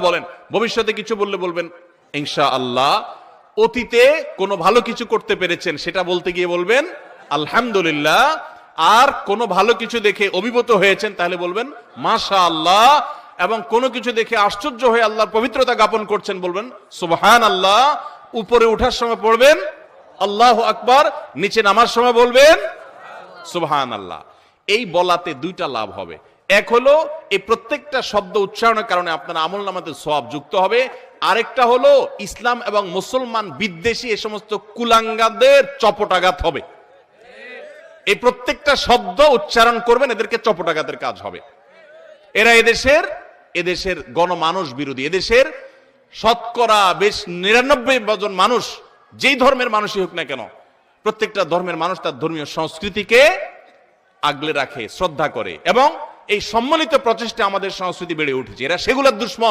বলেন, ভবিষ্যতে কিছু বললে বলবেন ইনশাআল্লাহ। অতীতে কোনো ভালো কিছু করতে পেরেছেন সেটা বলতে গিয়ে বলবেন আলহামদুলিল্লাহ। আর কোনো ভালো কিছু দেখে অভিভূত হয়েছেন তাহলে বলবেন মাশাআল্লাহ। এবং কোনো কিছু দেখে আশ্চর্য হয়ে আল্লাহর পবিত্রতা জ্ঞাপন করছেন বলবেন সুবহানাল্লাহ। উপরে ওঠার সময় পড়বেন আল্লাহু আকবার, নিচে নামার সময় বলবেন সুবহানাল্লাহ। এই বলাতে দুইটা লাভ হবে। এক হলো এই প্রত্যেকটা শব্দ উচ্চারণের কারণে আপনার আমলনামাতে সওয়াব যুক্ত হবে। আরেকটা হলো ইসলাম এবং মুসলমান বিদ্বেষী এই সমস্ত কুলাঙ্গাদের চপটাঘাত হবে। এই প্রত্যেকটা শব্দ উচ্চারণ করবেন, এদেরকে চপটাঘাতের কাজ হবে। এরা এদেশের গণমানুষ বিরোধী। এদেশের শতকরা বেশ 99% মানুষ, যেই ধর্মের মানুষই হোক না কেন, প্রত্যেকটা ধর্মের মানুষ তার ধর্মীয় সংস্কৃতিকে আগলে রাখে, শ্রদ্ধা করে, এবং এই সম্মিলিত প্রচেষ্টা আমাদের সংস্কৃতি বেড়ে উঠেছে। এরা সেগুলোর দুশ্মন।